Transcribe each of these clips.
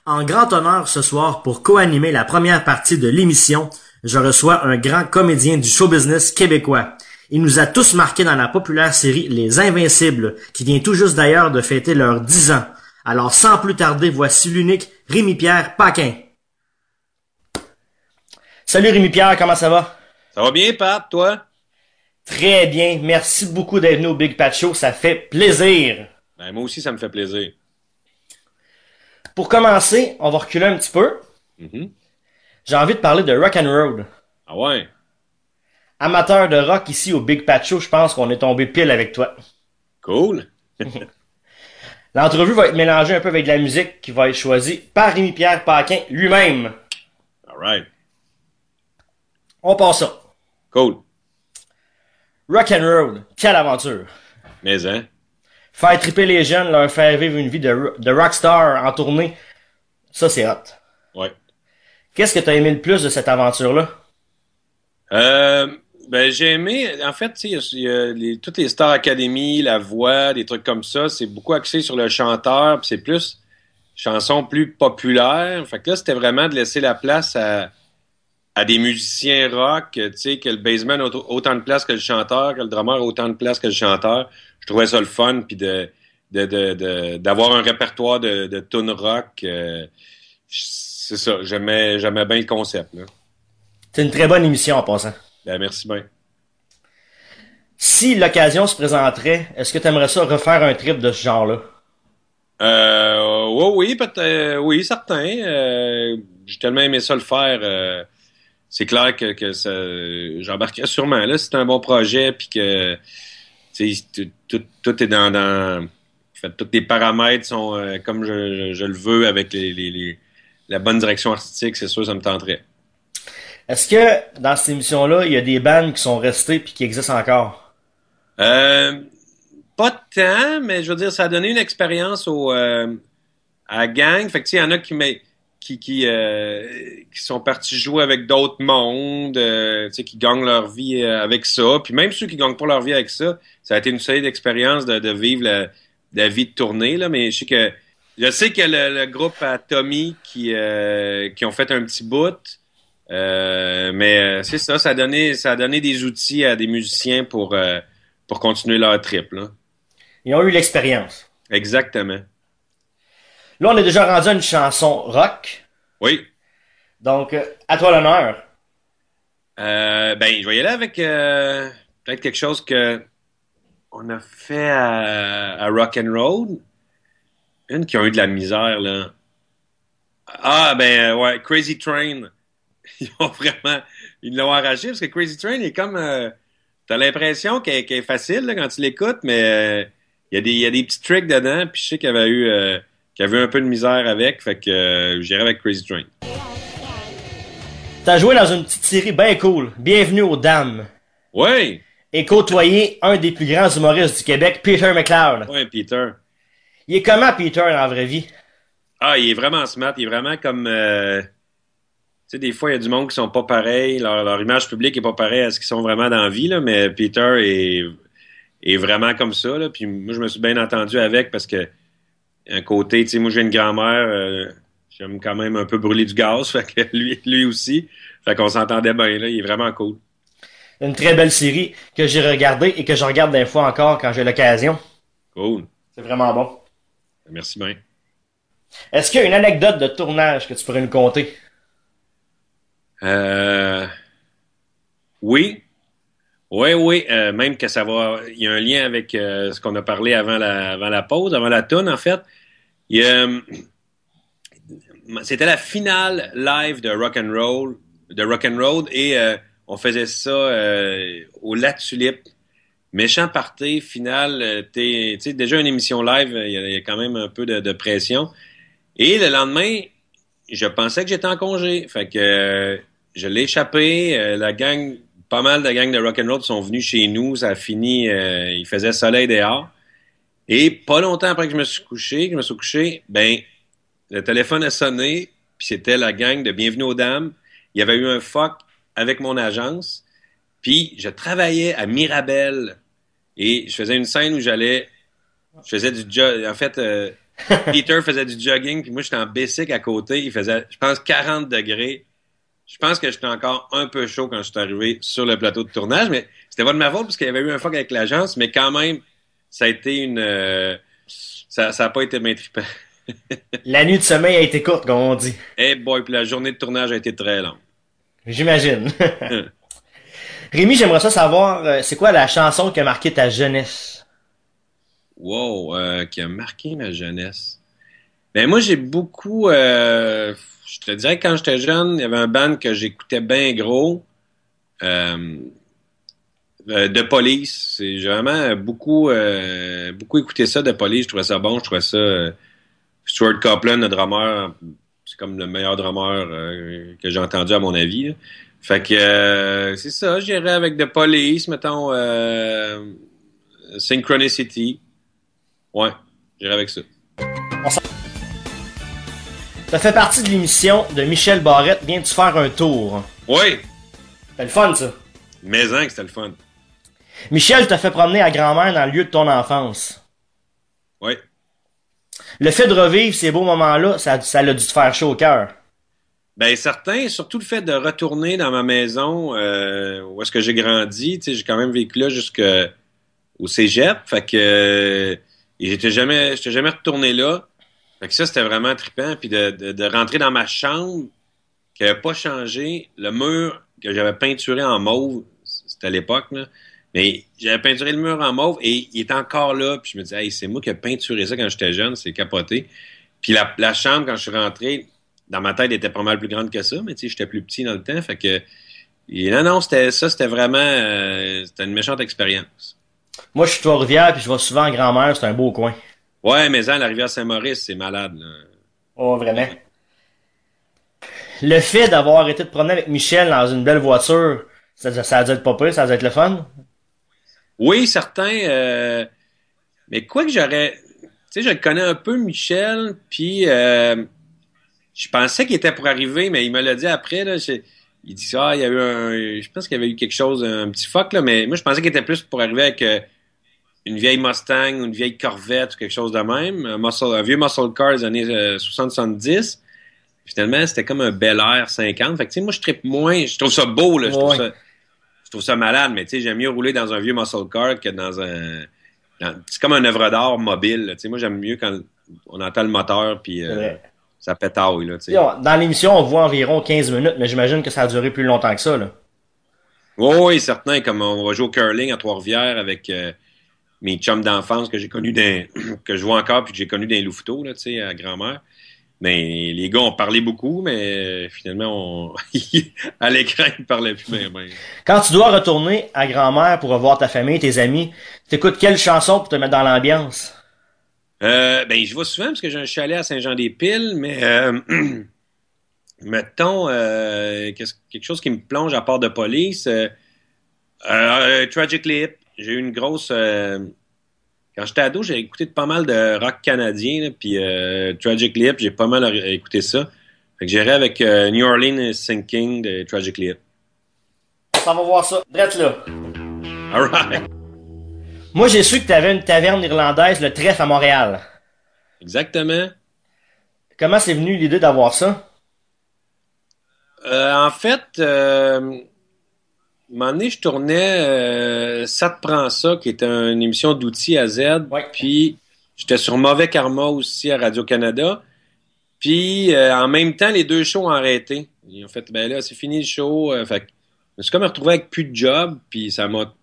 En grand honneur ce soir pour co-animer la première partie de l'émission, je reçois un grand comédien du show business québécois. Il nous a tous marqués dans la populaire série Les Invincibles, qui vient tout juste d'ailleurs de fêter leurs 10 ans. Alors sans plus tarder, voici l'unique Rémi-Pierre Paquin. Salut Rémi-Pierre, comment ça va? Ça va bien, Pat, toi? Très bien, merci beaucoup d'être venu au Big Pat Show, ça fait plaisir. Ben, moi aussi, ça me fait plaisir. Pour commencer, on va reculer un petit peu. Mhm. J'ai envie de parler de Rock and Roll. Ah ouais? Amateur de rock ici au Big Pat Show, je pense qu'on est tombé pile avec toi. Cool. L'entrevue va être mélangée un peu avec de la musique qui va être choisie par Rémi-Pierre Paquin lui-même. All right. On passe ça. Cool. Rock and Roll, quelle aventure. Mais, hein? Faire triper les jeunes, leur faire vivre une vie de rockstar en tournée, ça c'est hot. Ouais. Qu'est-ce que t'as aimé le plus de cette aventure-là? Ben, j'ai aimé, en fait, tu sais, toutes les Star Academy, la voix, des trucs comme ça, c'est beaucoup axé sur le chanteur, puis c'est plus chansons plus populaires. Fait que là, c'était vraiment de laisser la place à des musiciens rock, tu sais, que le bassman a autant de place que le chanteur, que le drummer a autant de place que le chanteur. Je trouvais ça le fun, puis d'avoir un répertoire de tunes rock. C'est ça, j'aimais bien le concept, là. C'est une très bonne émission en passant. Ben, merci bien. Si l'occasion se présenterait, est-ce que tu aimerais ça refaire un trip de ce genre-là? Oui, peut-être, oui, certain. J'ai tellement aimé ça le faire. C'est clair que ça, j'embarquerais sûrement. Là, c'est un bon projet, puis que tu sais, tout est en fait, tous les paramètres sont comme je le veux avec la bonne direction artistique, c'est sûr, ça me tenterait. Est-ce que dans cette émission-là, il y a des bands qui sont restées puis qui existent encore? Euh, Pas tant, mais je veux dire, ça a donné une expérience à la gang. Fait que tu sais, il y en a qui sont partis jouer avec d'autres mondes, tu sais, qui gagnent leur vie avec ça. Puis même ceux qui gagnent pas leur vie avec ça, ça a été une solide expérience de vivre la vie de tournée, là. Mais je sais que le groupe à Tommy qui ont fait un petit bout. Mais c'est ça, ça a donné des outils à des musiciens pour continuer leur trip, là. Ils ont eu l'expérience. Exactement. Là, on est déjà rendu à une chanson rock. Oui. Donc, à toi l'honneur. Ben, je vais y aller avec peut-être quelque chose que on a fait à Rock and Roll. Une qui a eu de la misère, là. Ah, ben, ouais, Crazy Train. Ils l'ont arraché parce que Crazy Train est comme, t'as l'impression qu'elle est facile là, quand tu l'écoutes, mais il y a des petits tricks dedans, puis je sais qu'il y avait un peu de misère avec, fait que j'irai avec Crazy Train. T'as joué dans une petite série bien cool. Bienvenue aux Dames. Oui! Et côtoyé un des plus grands humoristes du Québec, Peter McLeod. Ouais, Peter. Il est comment Peter dans la vraie vie? Ah, il est vraiment smart, il est vraiment comme... tu sais, des fois, il y a du monde qui sont pas pareils, leur image publique est pas pareille à ce qu'ils sont vraiment dans la vie, là, mais Peter est vraiment comme ça, là, puis moi, je me suis bien entendu avec parce que un côté, tu sais, moi, j'ai une grand-mère, j'aime quand même un peu brûler du gaz, fait que lui aussi, fait qu'on s'entendait bien, là, il est vraiment cool. Une très belle série que j'ai regardée et que je regarde des fois encore quand j'ai l'occasion. Cool. C'est vraiment bon. Merci bien. Est-ce qu'il y a une anecdote de tournage que tu pourrais nous conter? Euh, oui. Oui, même que il y a un lien avec ce qu'on a parlé avant la pause, avant la toune, en fait. Il y a, C'était la finale live de Rock and Roll, et on faisait ça au La Tulipe. Méchant party, finale, tu sais, déjà une émission live, il y a quand même un peu de pression. Et le lendemain, je pensais que j'étais en congé. Fait que je l'ai échappé. La gang, pas mal de gangs de rock'n'roll sont venus chez nous. Ça a fini, il faisait soleil dehors. Et pas longtemps après que je me suis couché, ben, le téléphone a sonné, puis c'était la gang de Bienvenue aux Dames. Il y avait eu un fuck avec mon agence. Puis je travaillais à Mirabel et je faisais une scène où je faisais du job. En fait, Peter faisait du jogging, puis moi, j'étais en bicycle à côté. Il faisait, je pense, 40 degrés. Je pense que j'étais encore un peu chaud quand je suis arrivé sur le plateau de tournage, mais c'était pas de ma faute parce qu'il y avait eu un fuck avec l'agence, mais quand même, ça a été ça a pas été bien trippant. La nuit de sommeil a été courte, comme on dit. Eh boy, puis la journée de tournage a été très longue. J'imagine. Rémi, j'aimerais ça savoir, c'est quoi la chanson qui a marqué ta jeunesse? Wow, qui a marqué ma jeunesse. Ben moi, j'ai beaucoup... je te dirais que quand j'étais jeune, il y avait un band que j'écoutais bien gros. De Police. J'ai vraiment beaucoup écouté ça de Police. Je trouvais ça bon. Je trouvais ça... Stuart Copeland, le drummer, c'est comme le meilleur drummer que j'ai entendu à mon avis, là. Fait que c'est ça, j'irais avec The Police, mettons Synchronicity. Ouais, j'irais avec ça. Ça fait partie de l'émission de Michel Barrette. Viens-tu faire un tour? Oui! C'était le fun, ça. Mais que c'était le fun. Michel t'a fait promener à grand-mère dans le lieu de ton enfance. Oui. Le fait de revivre ces beaux moments-là, ça l'a dû te faire chaud au cœur. Ben certain, surtout le fait de retourner dans ma maison où est-ce que j'ai grandi. Tu sais, j'ai quand même vécu là jusqu'au cégep. Fait que et j'étais jamais retourné là. Fait que ça, c'était vraiment trippant. Puis de rentrer dans ma chambre qui n'avait pas changé. Le mur que j'avais peinturé en mauve, c'était à l'époque, là. Mais j'avais peinturé le mur en mauve et il est encore là. Puis je me disais, hey, c'est moi qui ai peinturé ça quand j'étais jeune, c'est capoté. Puis la chambre, quand je suis rentré, dans ma tête, elle était pas mal plus grande que ça, mais tu sais, j'étais plus petit dans le temps. Fait que. Et non, c'était vraiment. C'était une méchante expérience. Moi, je suis Trois-Rivières puis je vais souvent en grand-mère, c'est un beau coin. Ouais, mais la rivière Saint-Maurice, c'est malade, là. Oh, vraiment. Le fait d'avoir été de promener avec Michel dans une belle voiture, ça a dû être pas pire, ça a dû être le fun. Oui, certain. Mais quoi que j'aurais. Tu sais, je le connais un peu, Michel, puis je pensais qu'il était pour arriver, mais il me l'a dit après, là. Il dit ça, il y a eu je pense qu'il y avait eu quelque chose, un petit fuck, là, mais moi, je pensais qu'il était plus pour arriver avec une vieille Mustang ou une vieille Corvette ou quelque chose de même, un vieux muscle car des années 60-70. Finalement, c'était comme un Bel Air 50. Fait que, tu sais, moi, je trippe moins. Je trouve ça beau, là. Je trouve ça malade, mais tu sais, j'aime mieux rouler dans un vieux muscle car que c'est comme un œuvre d'art mobile, là. Tu sais, moi, j'aime mieux quand on entend le moteur, puis ça pétaille, là, tu sais. Dans l'émission, on voit environ 15 minutes, mais j'imagine que ça a duré plus longtemps que ça, là. Oui, certain. Comme on va jouer au curling à Trois-Rivières avec mes chums d'enfance que j'ai connus que je vois encore, puis que j'ai connus dans les Louveteaux, là, tu sais, à grand-mère. Mais les gars ont parlé beaucoup, mais finalement, à l'écran, ils ne parlaient plus même. Quand tu dois retourner à grand-mère pour revoir ta famille, tes amis, t'écoutes quelle chanson pour te mettre dans l'ambiance? Ben, je vais souvent parce que j'ai un chalet à Saint-Jean-des-Piles, mais mettons quelque chose qui me plonge à part de Police. Tragic Lip. J'ai eu une grosse... Quand j'étais ado, j'ai écouté pas mal de rock canadien, là, puis Tragic Lip, j'ai pas mal écouté ça. Fait que j'irai avec New Orleans Sinking de Tragic Lip. On va voir ça. Drette là. All right. Moi, j'ai su que tu avais une taverne irlandaise, le Trèfle à Montréal. Exactement. Comment c'est venu l'idée d'avoir ça? En fait, un moment donné, je tournais Ça te prend ça, qui était une émission d'outils à Z. Ouais. Puis, j'étais sur Mauvais Karma aussi à Radio-Canada. Puis, en même temps, les deux shows ont arrêté. Ils ont fait, ben là, c'est fini le show. Fait que je me suis comme retrouvé avec plus de job. Puis, ça m'a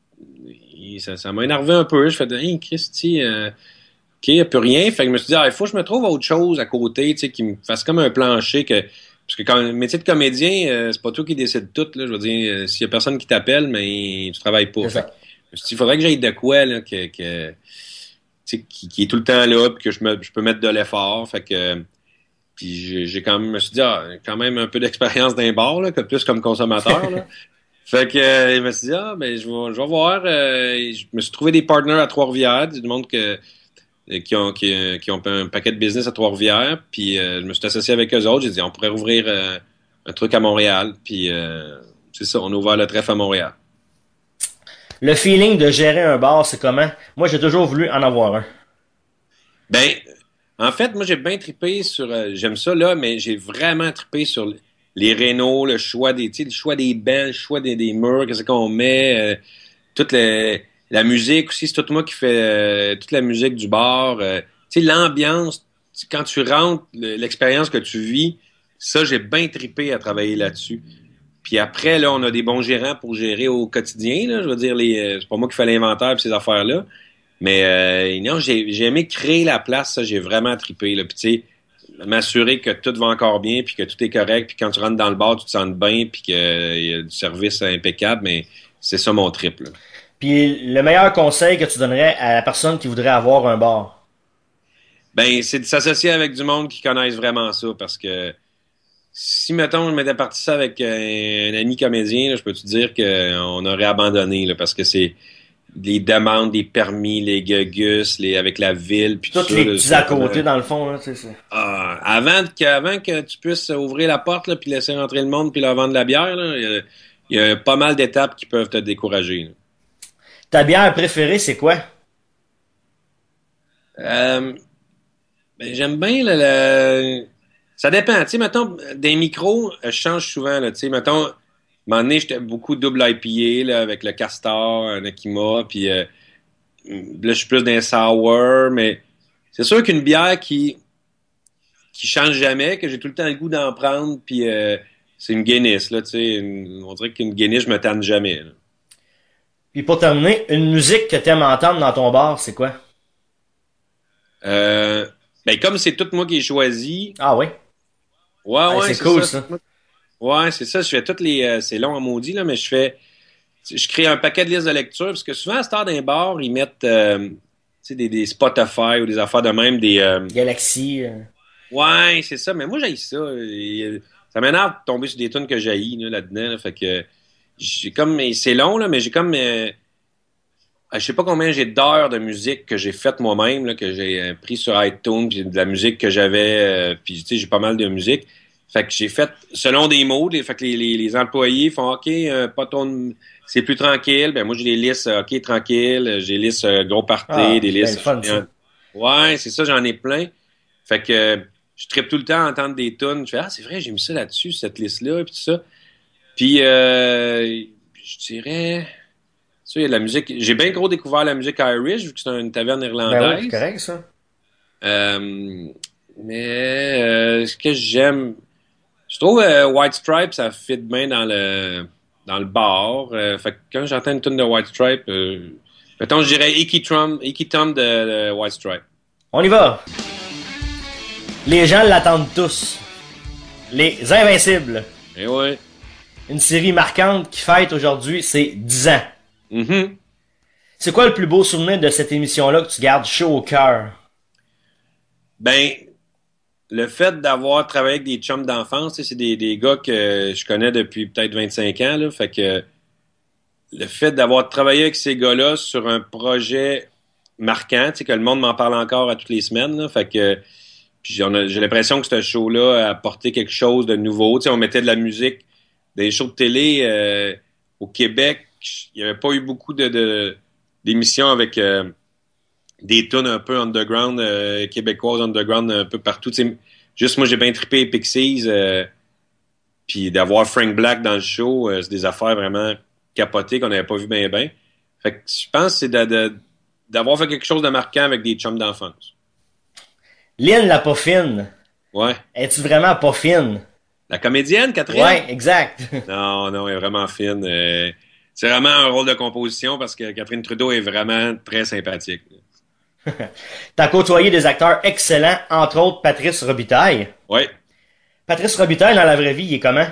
énervé un peu. Je fais, hey, Christy, OK, il n'y a plus rien. Fait que je me suis dit, il faut que je me trouve autre chose à côté, tu sais, qui me fasse comme un plancher que. Parce que quand le métier de comédien, c'est pas toi qui décide tout, là. Je veux dire, s'il y a personne qui t'appelle, mais tu travailles pas. Fait que, je me suis dit, il faudrait que j'aille de quoi, là, qui est tout le temps là, puis que je peux mettre de l'effort. Fait que. Puis j'ai quand même, je me suis dit, quand même un peu d'expérience d'un bar, là, que plus comme consommateur, là. Fait que, je me suis dit, ben, je vais voir. Je me suis trouvé des partners à Trois-Rivières, du monde qui ont un paquet de business à Trois-Rivières. Puis, je me suis associé avec eux autres. J'ai dit, on pourrait ouvrir un truc à Montréal. Puis, c'est ça, on a ouvert le trèfle à Montréal. Le feeling de gérer un bar, c'est comment? Moi, j'ai toujours voulu en avoir un. Ben, En fait, moi, j'ai bien trippé sur... j'aime ça, là, mais j'ai vraiment trippé sur les rénaux, le choix des, tu sais, le choix des bancs, le choix des murs, qu'est-ce qu'on met, toute la musique aussi, c'est tout moi qui fais toute la musique du bar. Tu sais, l'ambiance, quand tu rentres, l'expérience que tu vis, ça, j'ai bien trippé à travailler là-dessus. Puis après, là, on a des bons gérants pour gérer au quotidien, là. Je veux dire, c'est pas moi qui fais l'inventaire et ces affaires-là. Mais non, j'ai aimé créer la place, ça, j'ai vraiment trippé, là. Puis tu sais, m'assurer que tout va encore bien, puis que tout est correct, puis quand tu rentres dans le bar, tu te sens bien, puis qu'il y a du service impeccable, mais c'est ça mon trip, là. Puis le meilleur conseil que tu donnerais à la personne qui voudrait avoir un bar? Ben, c'est de s'associer avec du monde qui connaisse vraiment ça, parce que si, mettons, je m'étais parti ça avec un ami comédien, là, je peux te dire qu'on aurait abandonné, là, parce que c'est les demandes, les permis, les gugus, avec la ville, puis tout Tous ça. les Là, petits à côté, dans le fond, là, tu sais. avant que tu puisses ouvrir la porte, là, puis laisser rentrer le monde, puis leur vendre de la bière, là, il y a pas mal d'étapes qui peuvent te décourager, là. Ta bière préférée, c'est quoi? Euh, ben, j'aime bien ça dépend. Tu sais, mettons, des micros, je change souvent. Là, tu sais, mettons, à un moment donné, j'étais beaucoup double IPA là, avec le Castor, un Akima, puis là, je suis plus d'un sour, mais c'est sûr qu'une bière qui change jamais, que j'ai tout le temps le goût d'en prendre, puis c'est une Guinness, là, tu sais. On dirait qu'une Guinness, je me tanne jamais, là. Puis pour terminer, une musique que t'aimes entendre dans ton bar, c'est quoi? Ben, comme c'est tout moi qui ai choisi, Ah oui? ouais, Hey, ouais, c'est c'est cool, ça. ça. Ouais, c'est ça. Je fais toutes les. C'est long à maudit, là, mais je crée un paquet de listes de lecture, parce que souvent, à cette heure d'un bar, ils mettent tu sais, des Spotify ou des affaires de même, Galaxy. Ouais, c'est ça, mais moi, j'haïs ça. Ça m'énerve de tomber sur des tunes que j'haïs, là-dedans, là, fait que j'ai comme. C'est long, là, mais j'ai comme. Je sais pas combien j'ai d'heures de musique que j'ai faites moi-même, là, que j'ai pris sur iTunes, puis de la musique que j'avais, puis tu sais, j'ai pas mal de musique. Fait que j'ai fait selon des modes, fait que les employés font OK, pas ton c'est plus tranquille, ben moi j'ai des listes OK tranquille, j'ai des listes gros party, Ah, des c'est bien le listes. fun, ça. Ouais, c'est ça, j'en ai plein. Fait que je trippe tout le temps à entendre des tunes. Je fais c'est vrai, j'ai mis ça là-dessus, cette liste-là, puis tout ça. Puis je dirais ça, il y a de la musique. J'ai bien gros découvert la musique Irish, vu que c'est une taverne Ben oui, c'est irlandaise. correct, ça. Mais ce que j'aime, je trouve White Stripe, ça fit bien dans le bar. Fait que quand j'entends une tune de White Stripe, mettons, je dirais Icky Tom de White Stripe. On y va! Les gens l'attendent tous. Les Invincibles. Et ouais. Une série marquante qui fête aujourd'hui ses 10 ans. Mhm. C'est quoi le plus beau souvenir de cette émission-là que tu gardes chaud au cœur? Ben, le fait d'avoir travaillé avec des chums d'enfance, tu sais, c'est des gars que je connais depuis peut-être 25 ans, là, fait que le fait d'avoir travaillé avec ces gars-là sur un projet marquant, tu sais, que le monde m'en parle encore à toutes les semaines, là, fait que puis j'ai l'impression que ce show-là a apporté quelque chose de nouveau. Tu sais, on mettait de la musique, des shows de télé au Québec. Il n'y avait pas eu beaucoup d'émissions avec des tunes un peu underground, québécoises underground un peu partout. Tu sais, juste moi, j'ai bien trippé les Pixies. Puis d'avoir Frank Black dans le show, c'est des affaires vraiment capotées qu'on n'avait pas vu bien, bien. Fait que je pense que c'est d'avoir fait quelque chose de marquant avec des chums d'enfance. Lynn la pas fine. Ouais. Es-tu vraiment pas fine? La comédienne, Catherine? Ouais, exact. Non, non, elle est vraiment fine. C'est vraiment un rôle de composition parce que Catherine Trudeau est vraiment très sympathique. T'as côtoyé des acteurs excellents, entre autres Patrice Robitaille. Ouais. Patrice Robitaille, dans la vraie vie, il est comment?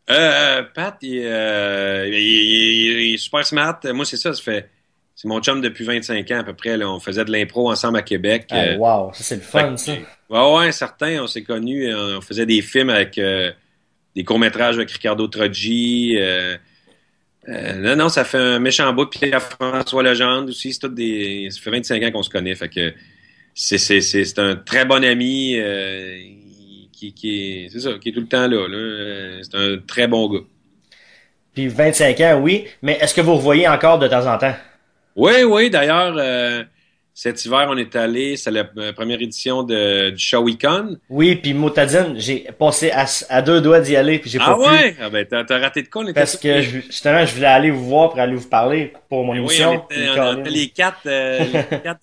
Pat, il est super smart. Moi, c'est ça, c'est mon chum depuis 25 ans à peu près. Là. On faisait de l'impro ensemble à Québec. Ah, wow, ça c'est le fun, ça. Ouais, certains, on s'est connus. On faisait des films avec des courts-métrages avec Ricardo Troggi. Non, ça fait un méchant bout. Puis François Legendre aussi, ça fait 25 ans qu'on se connaît. Fait que c'est un très bon ami qui est tout le temps là. C'est un très bon gars. Puis 25 ans, oui, mais est-ce que vous revoyez encore de temps en temps? Oui, d'ailleurs, cet hiver, on est allé, c'est la première édition du Shawicon. Oui, puis Motadine, j'ai passé à deux doigts d'y aller, puis j'ai pas pu. Ah ouais? Ah ben, t'as raté de quoi? On était Parce que justement, je voulais aller vous voir pour aller vous parler pour mon oui, émission. on était les quatre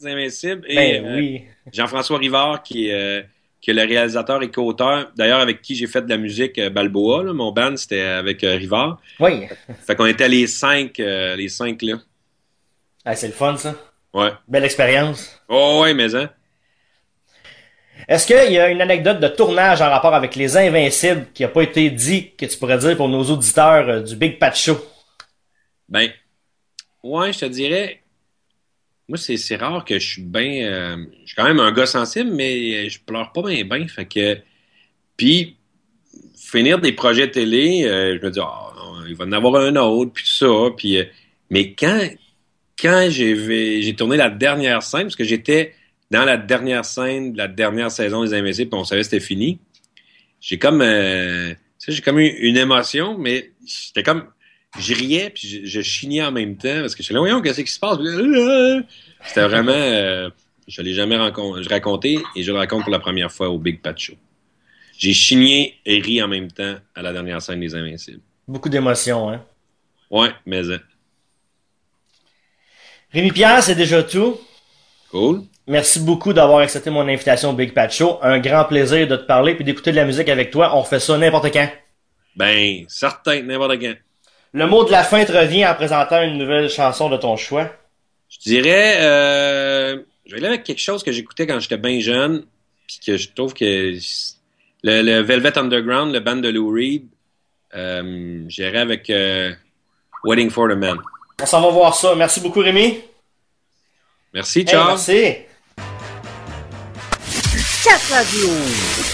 Invincibles. Ben oui. Jean-François Rivard, qui est le réalisateur et co-auteur, d'ailleurs avec qui j'ai fait de la musique Balboa, là, mon band, c'était avec Rivard. Oui. Fait qu'on était les cinq là. Ah, c'est le fun, ça. Ouais. Belle expérience. Oh ouais, mais hein. Est-ce qu'il y a une anecdote de tournage en rapport avec les Invincibles qui a pas été dit que tu pourrais dire pour nos auditeurs du Big Pat Show? Ben, ouais, je te dirais, moi c'est rare que je suis bien, je suis quand même un gars sensible, mais je pleure pas bien, fait que, puis finir des projets télé, je me dis, il va en avoir un autre, puis tout ça, puis, mais quand j'ai tourné la dernière scène, parce que j'étais dans la dernière scène de la dernière saison des Invincibles, puis on savait que c'était fini, j'ai comme, tu sais, j'ai comme eu une émotion, mais j'étais comme, je riais, puis je chignais en même temps, parce que je suis là, voyons, qu'est-ce qui se passe? C'était vraiment, je l'ai jamais raconté, et je le raconte pour la première fois au Big Pat Show. J'ai chigné et ri en même temps à la dernière scène des Invincibles. Beaucoup d'émotions, hein? Ouais, mais Rémi Pierre, c'est déjà tout. cool. Merci beaucoup d'avoir accepté mon invitation au Big Pat Show. Un grand plaisir de te parler puis d'écouter de la musique avec toi. On refait ça n'importe quand. Ben, certain, n'importe quand. Le mot de la fin te revient en présentant une nouvelle chanson de ton choix. Je dirais, je vais aller avec quelque chose que j'écoutais quand j'étais bien jeune, puis que je trouve que le Velvet Underground, le band de Lou Reed, j'irais avec Waiting for the Man. On s'en va voir ça. Merci beaucoup, Rémi. Merci, Hey, ciao. merci. Chat Radio.